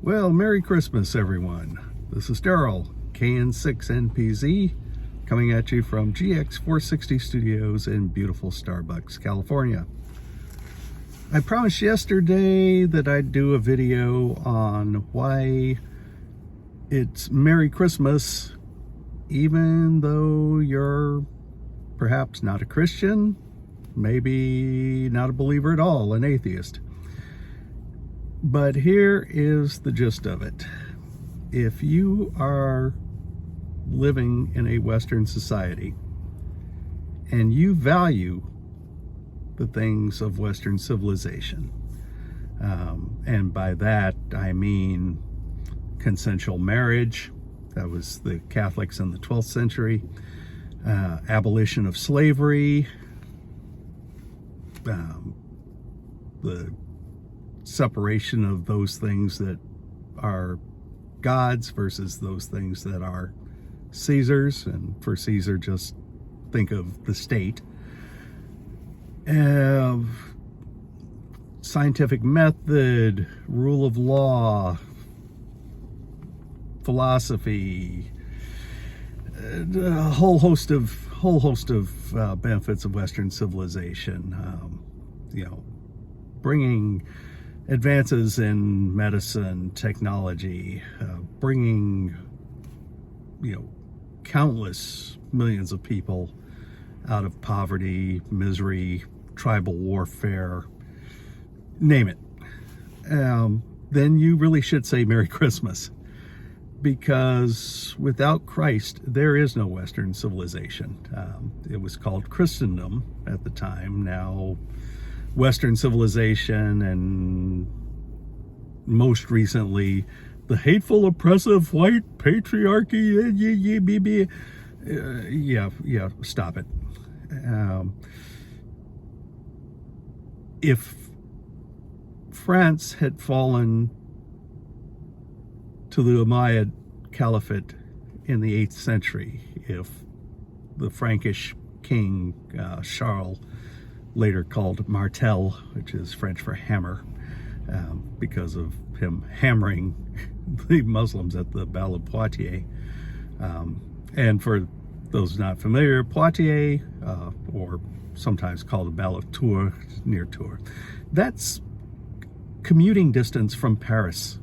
Well, Merry Christmas, everyone. This is Daryl, KN6NPZ, coming at you from GX460 Studios in beautiful Starbucks, California. I promised yesterday that I'd do a video on why it's Merry Christmas, even though you're perhaps not a Christian, maybe not a believer at all, an atheist. But here is the gist of it. If you are living in a Western society and you value the things of Western civilization, and by that I mean consensual marriage, that was the Catholics in the 12th century, abolition of slavery, the separation of those things that are gods versus those things that are Caesar's, and for Caesar just think of the state. Scientific method, rule of law, philosophy, a whole host of benefits of Western civilization. Bringing advances in medicine, technology, bringing countless millions of people out of poverty, misery, tribal warfare, name it. Then you really should say Merry Christmas, because without Christ there is no Western civilization. It was called Christendom at the time. Now Western civilization, and most recently the hateful, oppressive, white patriarchy. Stop it. If France had fallen to the Umayyad Caliphate in the 8th century, if the Frankish king Charles, later called Martel, which is French for hammer, because of him hammering the Muslims at the Battle of Poitiers. And for those not familiar, Poitiers, or sometimes called the Battle of Tours, near Tours, that's commuting distance from Paris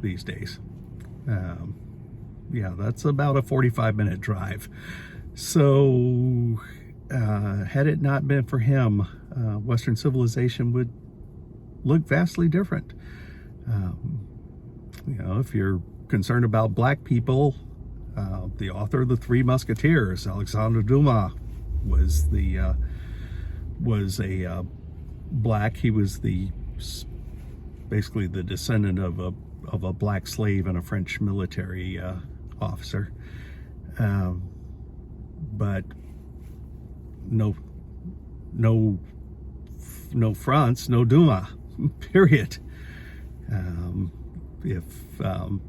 these days. That's about a 45-minute drive. So had it not been for him, Western civilization would look vastly different. If you're concerned about black people, the author of the Three Musketeers, Alexandre Dumas, was a black. He was basically the descendant of a black slave and a French military officer, but no France, no Dumas, period. If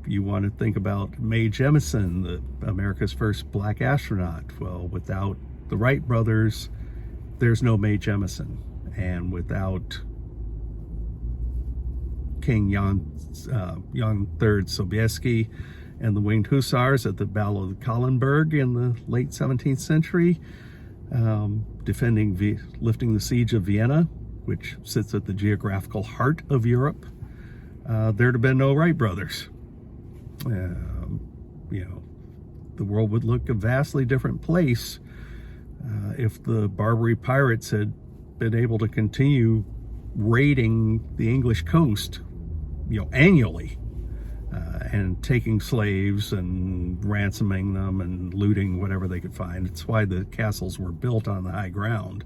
you want to think about Mae Jemison, America's first black astronaut, well, without the Wright brothers, there's no Mae Jemison. And without King Jan III Sobieski and the Winged Hussars at the Battle of Kahlenberg in the late 17th century, lifting the siege of Vienna, which sits at the geographical heart of Europe, there'd have been no Wright brothers. The world would look a vastly different place if the Barbary pirates had been able to continue raiding the English coast, annually, and taking slaves and ransoming them and looting whatever they could find. It's why the castles were built on the high ground,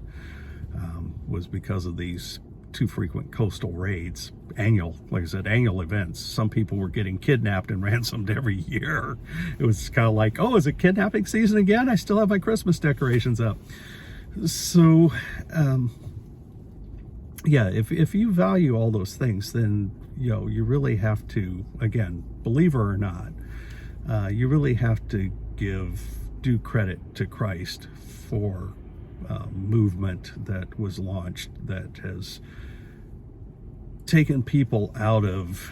was because of these too frequent coastal raids. Annual events. Some people were getting kidnapped and ransomed every year. It was kind of like, oh, is it kidnapping season again? I still have my Christmas decorations up. So, if you value all those things, then you really have to, again, believer or not, you really have to give due credit to Christ for movement that was launched, that has taken people out of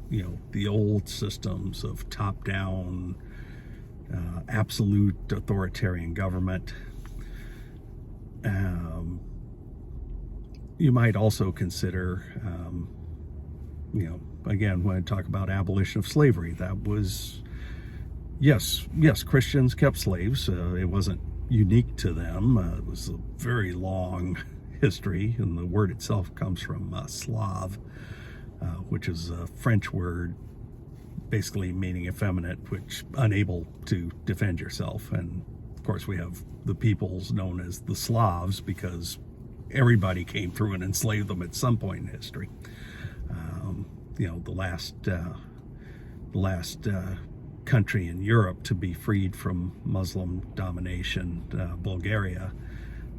the old systems of top-down, absolute authoritarian government. You might also consider, again, when I talk about abolition of slavery, that was, yes, Christians kept slaves. It wasn't unique to them. It was a very long history, and the word itself comes from Slav, which is a French word basically meaning effeminate, which unable to defend yourself. And of course we have the peoples known as the Slavs because everybody came through and enslaved them at some point in history. The last country in Europe to be freed from Muslim domination, Bulgaria,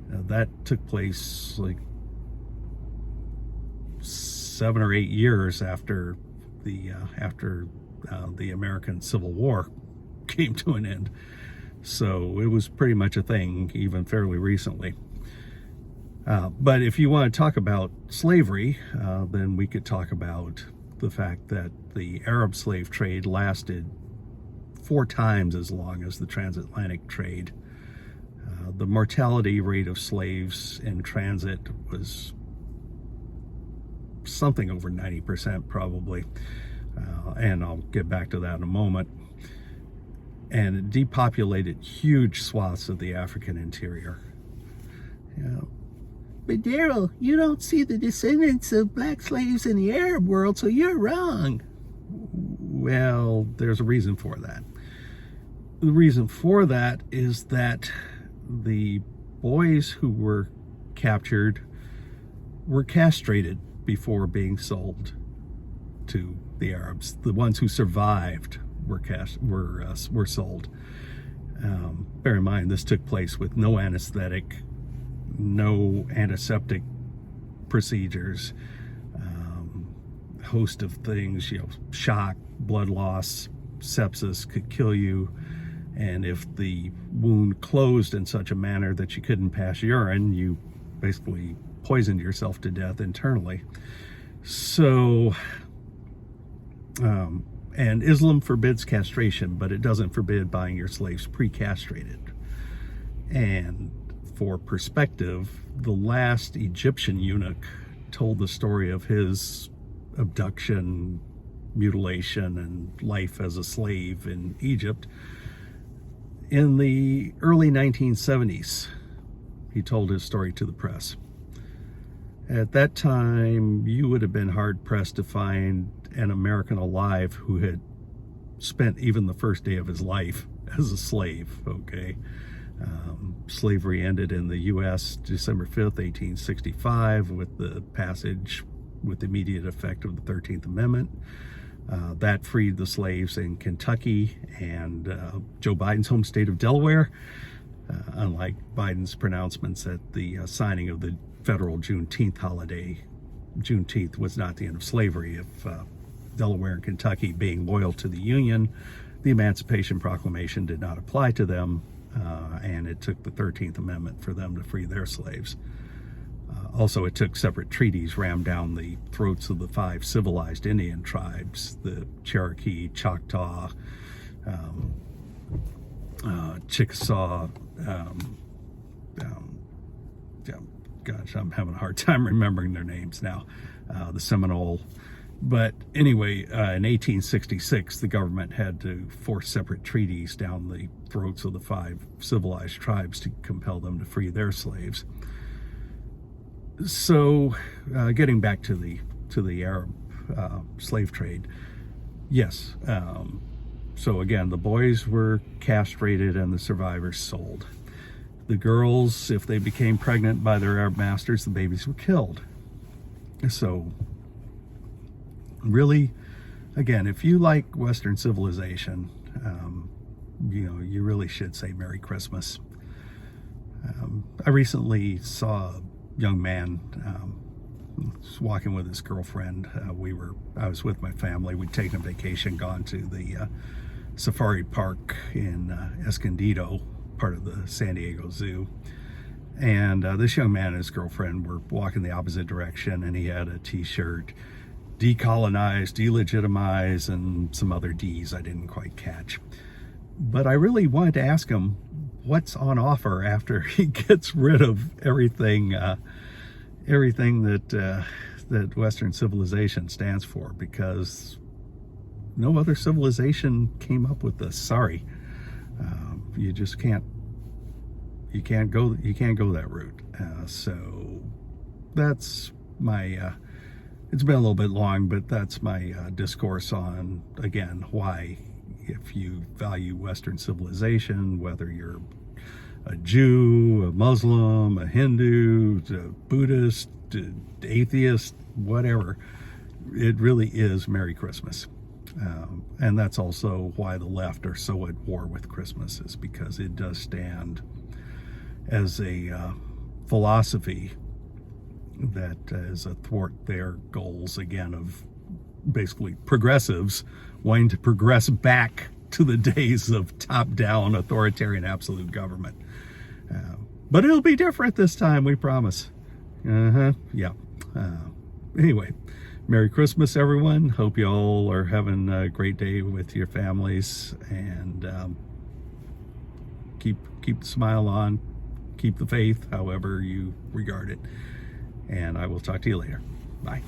that took place like 7 or 8 years after the American Civil War came to an end. So it was pretty much a thing even fairly recently. But if you want to talk about slavery, then we could talk about the fact that the Arab slave trade lasted 4 times as long as the transatlantic trade. The mortality rate of slaves in transit was something over 90% probably, and I'll get back to that in a moment. And it depopulated huge swaths of the African interior. But Daryl, you don't see the descendants of black slaves in the Arab world, so you're wrong. Well, there's a reason for that. The reason for that is that the boys who were captured were castrated before being sold to the Arabs. The ones who survived were sold. Bear in mind, this took place with no anesthetic, no antiseptic procedures, host of things, shock, blood loss, sepsis could kill you. And if the wound closed in such a manner that you couldn't pass urine, you basically poisoned yourself to death internally. So, and Islam forbids castration, but it doesn't forbid buying your slaves pre-castrated. And for perspective, the last Egyptian eunuch told the story of his abduction, mutilation, and life as a slave in Egypt in the early 1970s. He told his story to the press. At that time, you would have been hard-pressed to find an American alive who had spent even the first day of his life as a slave, okay? Slavery ended in the U.S. December 5th, 1865, with the passage with immediate effect of the 13th Amendment. That freed the slaves in Kentucky and Joe Biden's home state of Delaware, unlike Biden's pronouncements at the signing of the federal Juneteenth holiday. Juneteenth was not the end of slavery. If Delaware and Kentucky being loyal to the Union, the Emancipation Proclamation did not apply to them, and it took the 13th Amendment for them to free their slaves. Also, it took separate treaties rammed down the throats of the 5 civilized Indian tribes, the Cherokee, Choctaw, Chickasaw, gosh, I'm having a hard time remembering their names now, the Seminole. But anyway, in 1866, the government had to force separate treaties down the throats of the 5 civilized tribes to compel them to free their slaves. So, getting back to the Arab slave trade, yes. So again, the boys were castrated and the survivors sold. The girls, if they became pregnant by their Arab masters, the babies were killed. So, really, again, if you like Western civilization, you really should say Merry Christmas. I recently saw a young man walking with his girlfriend. I was with my family. We'd taken a vacation, gone to the safari park in Escondido, part of the San Diego Zoo. And this young man and his girlfriend were walking the opposite direction, and he had a t-shirt decolonize, delegitimize, and some other D's I didn't quite catch. But I really wanted to ask him what's on offer after he gets rid of everything that Western civilization stands for, because no other civilization came up with this. Sorry, you just can't go that route. So that's my it's been a little bit long, but that's my discourse on, again, why, if you value Western civilization, whether you're a Jew, a Muslim, a Hindu, a Buddhist, atheist, whatever, it really is Merry Christmas. And that's also why the left are so at war with Christmas, is because it does stand as a philosophy that is athwart their goals, again, of basically progressives wanting to progress back to the days of top-down authoritarian absolute government. But it'll be different this time, we promise. Yeah. Anyway, Merry Christmas, everyone. Hope you all are having a great day with your families, and keep the smile on, keep the faith, however you regard it. And I will talk to you later. Bye.